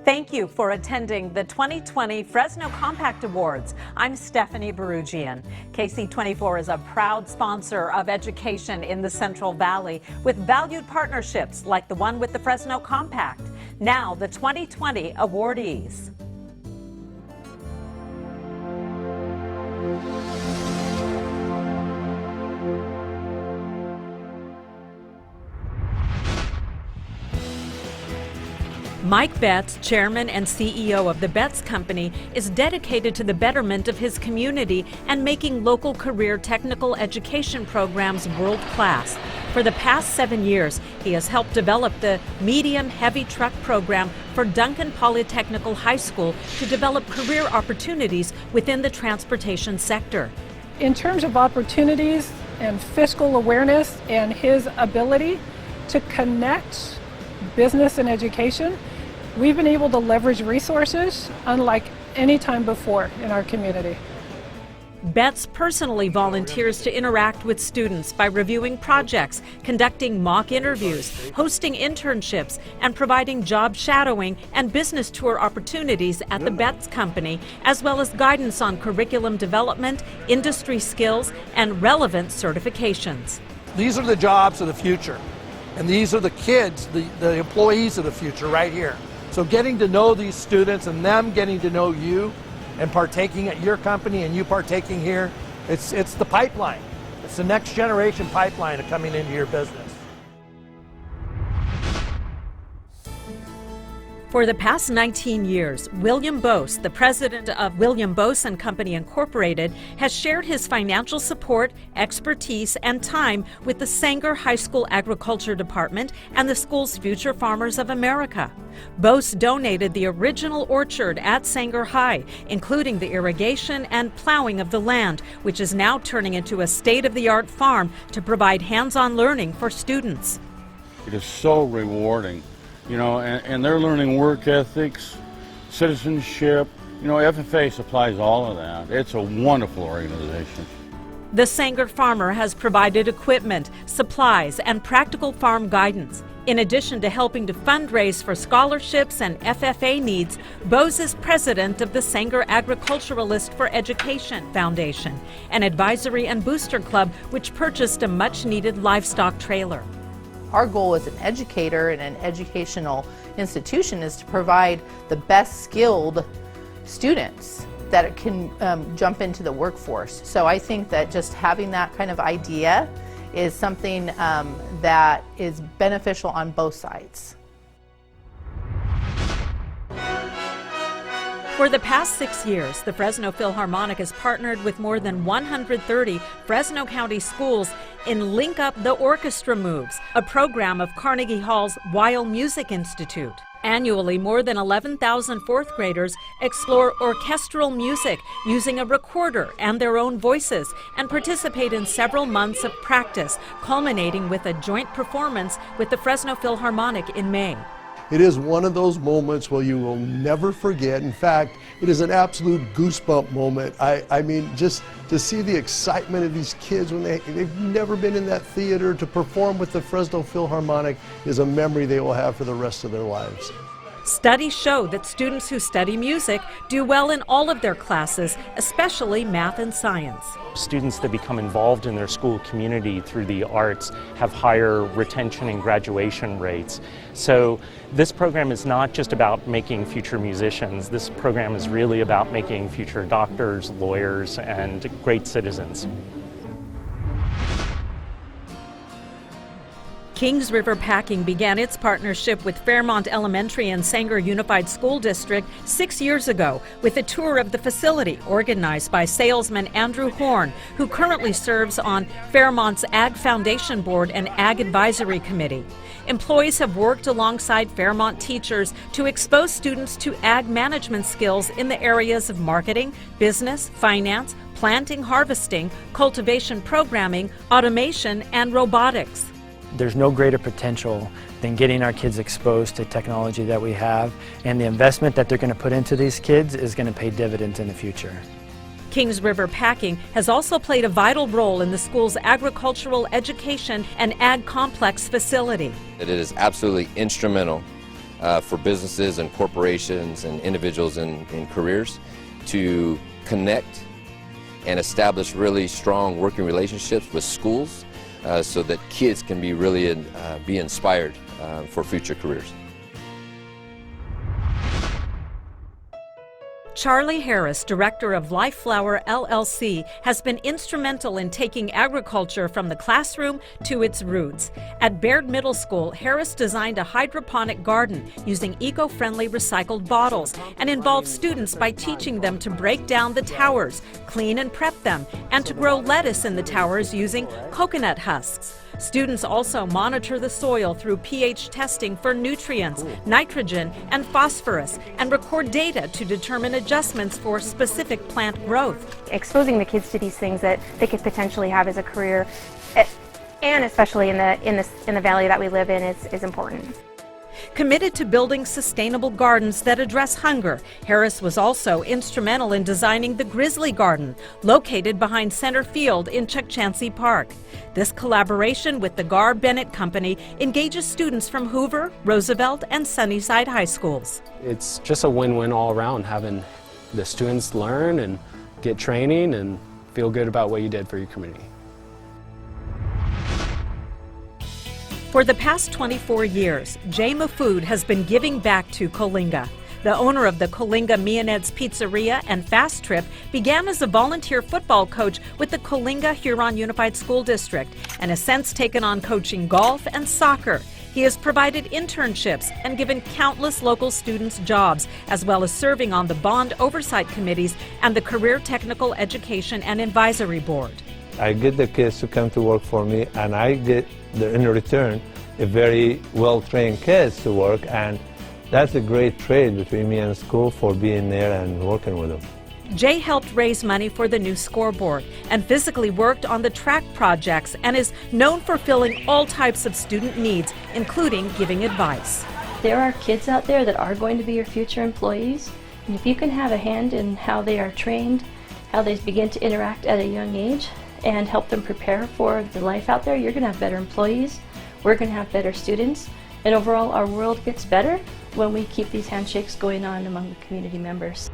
Thank you for attending the 2020 Fresno Compact Awards. I'm Stephanie Barugian. KC24 is a proud sponsor of education in the Central Valley with valued partnerships like the one with the Fresno Compact. Now, the 2020 awardees. Mike Betts, chairman and CEO of the Betts Company, is dedicated to the betterment of his community and making local career technical education programs world-class. For the past 7 years, he has helped develop the medium heavy truck program for Duncan Polytechnical High School to develop career opportunities within the transportation sector. In terms of opportunities and fiscal awareness and his ability to connect business and education, we've been able to leverage resources unlike any time before in our community. Betts personally volunteers to interact with students by reviewing projects, conducting mock interviews, hosting internships, and providing job shadowing and business tour opportunities at the Betts Company, as well as guidance on curriculum development, industry skills, and relevant certifications. These are the jobs of the future, and these are the kids, the employees of the future right here. So getting to know these students and them getting to know you and partaking at your company and you partaking here, it's the pipeline. It's the next generation pipeline of coming into your business. For the past 19 years, William Bose, the president of William Bose and Company Incorporated, has shared his financial support, expertise, and time with the Sanger High School Agriculture Department and the school's Future Farmers of America. Bose donated the original orchard at Sanger High, including the irrigation and plowing of the land, which is now turning into a state-of-the-art farm to provide hands-on learning for students. It is so rewarding. You know, and they're learning work ethics, citizenship. You know, FFA supplies all of that. It's a wonderful organization. The Sanger farmer has provided equipment, supplies, and practical farm guidance. In addition to helping to fundraise for scholarships and FFA needs, Bose is president of the Sanger Agriculturalist for Education Foundation, an advisory and booster club which purchased a much-needed livestock trailer. Our goal as an educator and an educational institution is to provide the best skilled students that can jump into the workforce. So I think that just having that kind of idea is something that is beneficial on both sides. For the past 6 years, the Fresno Philharmonic has partnered with more than 130 Fresno County schools in Link Up the Orchestra Moves, a program of Carnegie Hall's Weill Music Institute. Annually, more than 11,000 fourth graders explore orchestral music using a recorder and their own voices and participate in several months of practice, culminating with a joint performance with the Fresno Philharmonic in May. It is one of those moments where you will never forget. In fact, it is an absolute goosebump moment. I mean, just to see the excitement of these kids when they've never been in that theater, to perform with the Fresno Philharmonic is a memory they will have for the rest of their lives. Studies show that students who study music do well in all of their classes, especially math and science. Students that become involved in their school community through the arts have higher retention and graduation rates. So this program is not just about making future musicians. This program is really about making future doctors, lawyers, and great citizens. Kings River Packing began its partnership with Fairmont Elementary and Sanger Unified School District 6 years ago with a tour of the facility organized by salesman Andrew Horn, who currently serves on Fairmont's Ag Foundation Board and Ag Advisory Committee. Employees have worked alongside Fairmont teachers to expose students to ag management skills in the areas of marketing, business, finance, planting, harvesting, cultivation programming, automation, and robotics. There's no greater potential than getting our kids exposed to technology that we have, and the investment that they're going to put into these kids is going to pay dividends in the future. Kings River Packing has also played a vital role in the school's agricultural education and ag complex facility. It is absolutely instrumental for businesses and corporations and individuals in careers to connect and establish really strong working relationships with schools so that kids can be really be inspired for future careers. Charlie Harris, director of Life Flower LLC, has been instrumental in taking agriculture from the classroom to its roots. At Baird Middle School, Harris designed a hydroponic garden using eco-friendly recycled bottles and involved students by teaching them to break down the towers, clean and prep them, and to grow lettuce in the towers using coconut husks. Students also monitor the soil through pH testing for nutrients, nitrogen, and phosphorus, and record data to determine adjustments for specific plant growth. Exposing the kids to these things that they could potentially have as a career, and especially in the valley that we live in, is important. Committed to building sustainable gardens that address hunger, Harris was also instrumental in designing the Grizzly Garden, located behind center field in Chukchansi Park. This collaboration with the Gar Bennett Company engages students from Hoover, Roosevelt, and Sunnyside high schools. It's just a win-win all around, having the students learn and get training and feel good about what you did for your community. For the past 24 years, Jay Mafood has been giving back to Coalinga. The owner of the Coalinga Mianed's Pizzeria and Fast Trip began as a volunteer football coach with the Coalinga Huron Unified School District and has since taken on coaching golf and soccer. He has provided internships and given countless local students jobs, as well as serving on the bond oversight committees and the Career Technical Education and Advisory Board. I get the kids to come to work for me, and I get, in return, a very well-trained kids to work, and that's a great trade between me and the school for being there and working with them. Jay helped raise money for the new scoreboard and physically worked on the track projects and is known for filling all types of student needs, including giving advice. There are kids out there that are going to be your future employees, and if you can have a hand in how they are trained, how they begin to interact at a young age, and help them prepare for the life out there, you're going to have better employees, we're going to have better students, and overall our world gets better when we keep these handshakes going on among the community members.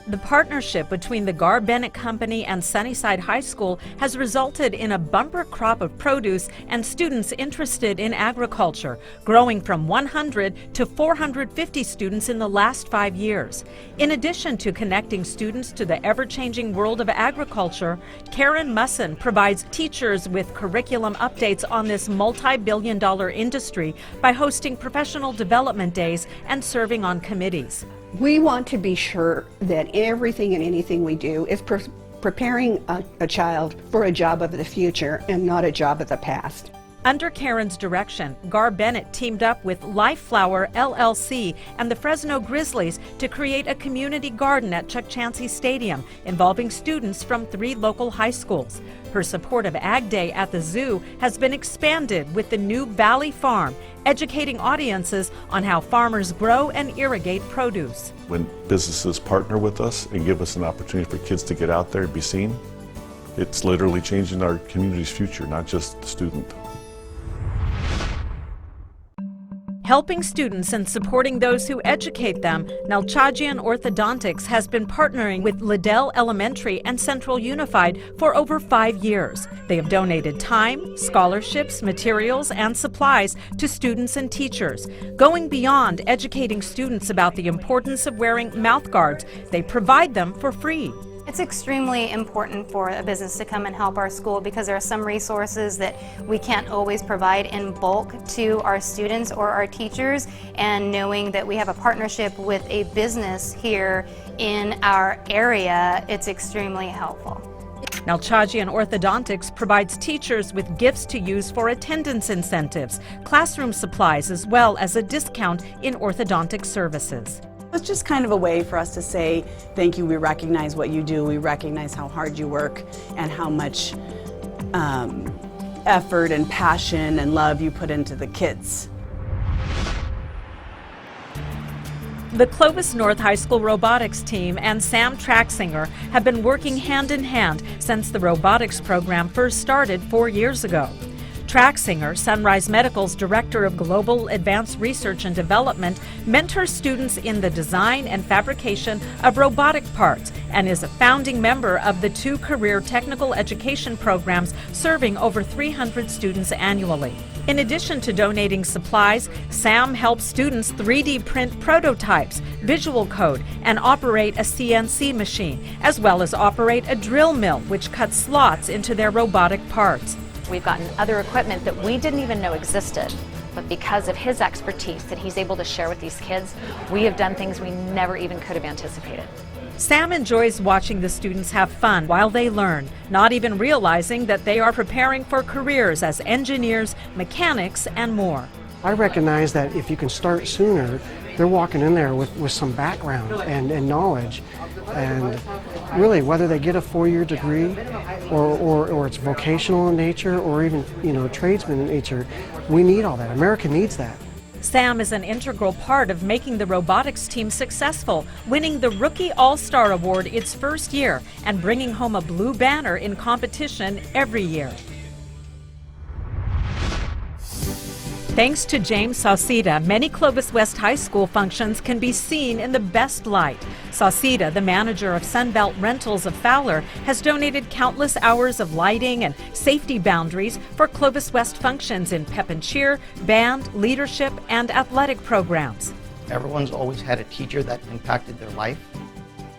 The partnership between the Gar Bennett Company and Sunnyside High School has resulted in a bumper crop of produce and students interested in agriculture, growing from 100 to 450 students in the last 5 years. In addition to connecting students to the ever-changing world of agriculture, Karen Mussen provides teachers with curriculum updates on this multi-billion-dollar industry by hosting professional development days and serving on committees. We want to be sure that everything and anything we do is preparing a child for a job of the future and not a job of the past. Under Karen's direction, Gar Bennett teamed up with Life Flower LLC and the Fresno Grizzlies to create a community garden at Chukchansi Stadium involving students from 3 local high schools. Her support of Ag Day at the zoo has been expanded with the new Valley Farm, educating audiences on how farmers grow and irrigate produce. When businesses partner with us and give us an opportunity for kids to get out there and be seen, it's literally changing our community's future, not just the student. Helping students and supporting those who educate them, Nalchajian Orthodontics has been partnering with Liddell Elementary and Central Unified for over 5 years. They have donated time, scholarships, materials, and supplies to students and teachers. Going beyond educating students about the importance of wearing mouth guards, they provide them for free. It's extremely important for a business to come and help our school because there are some resources that we can't always provide in bulk to our students or our teachers, and knowing that we have a partnership with a business here in our area, it's extremely helpful. Nalchajian Orthodontics provides teachers with gifts to use for attendance incentives, classroom supplies, as well as a discount in orthodontic services. It's just kind of a way for us to say, thank you, we recognize what you do, we recognize how hard you work and how much effort and passion and love you put into the kids. The Clovis North High School robotics team and Sam Traxinger have been working hand in hand since the robotics program first started 4 years ago. Traxinger, Sunrise Medical's Director of Global Advanced Research and Development, mentors students in the design and fabrication of robotic parts and is a founding member of the 2 career technical education programs serving over 300 students annually. In addition to donating supplies, Sam helps students 3D print prototypes, visual code, and operate a CNC machine, as well as operate a drill mill, which cuts slots into their robotic parts. We've gotten other equipment that we didn't even know existed, but because of his expertise that he's able to share with these kids, we have done things we never even could have anticipated. Sam enjoys watching the students have fun while they learn, not even realizing that they are preparing for careers as engineers, mechanics, and more. I recognize that if you can start sooner, they're walking in there with some background and knowledge. And really, whether they get a 4-year degree or it's vocational in nature or even, tradesman in nature, we need all that. America needs that. Sam is an integral part of making the robotics team successful, winning the Rookie All-Star Award its first year and bringing home a blue banner in competition every year. Thanks to James Sauceda, many Clovis West High School functions can be seen in the best light. Sauceda, the manager of Sunbelt Rentals of Fowler, has donated countless hours of lighting and safety boundaries for Clovis West functions in pep and cheer, band, leadership, and athletic programs. Everyone's always had a teacher that impacted their life,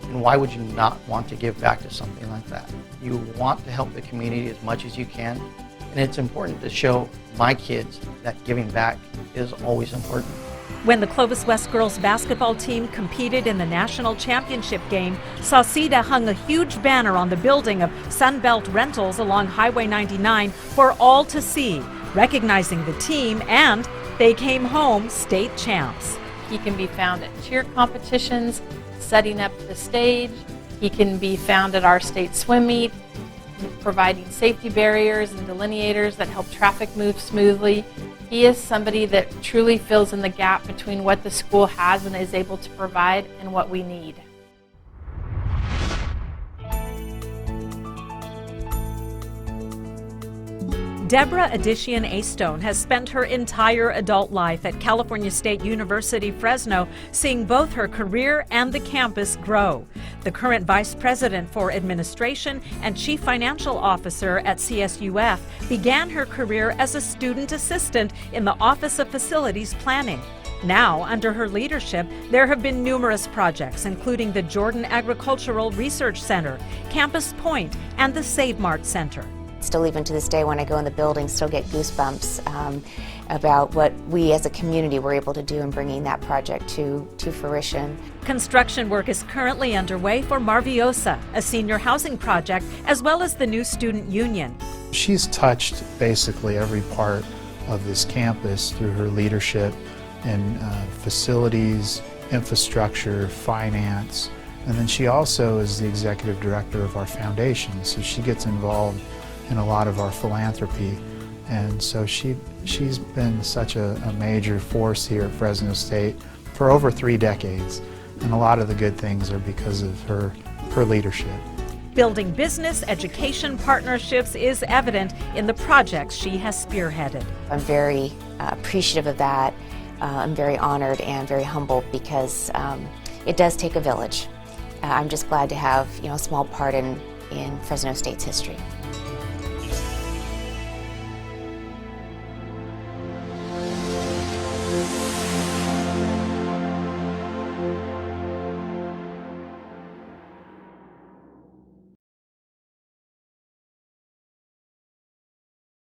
and why would you not want to give back to something like that? You want to help the community as much as you can, and it's important to show my kids that giving back is always important. When the Clovis West girls basketball team competed in the national championship game, Sauceda hung a huge banner on the building of Sunbelt Rentals along Highway 99 for all to see, recognizing the team, and they came home state champs. He can be found at cheer competitions, setting up the stage. He can be found at our state swim meet, providing safety barriers and delineators that help traffic move smoothly. He is somebody that truly fills in the gap between what the school has and is able to provide and what we need. Deborah A Stone has spent her entire adult life at California State University, Fresno, seeing both her career and the campus grow. The current Vice President for Administration and Chief Financial Officer at CSUF began her career as a student assistant in the Office of Facilities Planning. Now, under her leadership, there have been numerous projects, including the Jordan Agricultural Research Center, Campus Point, and the Save Mart Center. Still, even to this day, when I go in the building, still get goosebumps about what we as a community were able to do in bringing that project to fruition. Construction work is currently underway for Marviosa, a senior housing project, as well as the new student union. She's touched basically every part of this campus through her leadership in facilities, infrastructure, finance, and then she also is the executive director of our foundation, so she gets involved in a lot of our philanthropy, and so she's been such a major force here at Fresno State for over 3 decades, and a lot of the good things are because of her leadership. Building business education partnerships is evident in the projects she has spearheaded. I'm very appreciative of that. I'm very honored and very humbled because it does take a village. I'm just glad to have a small part in Fresno State's history.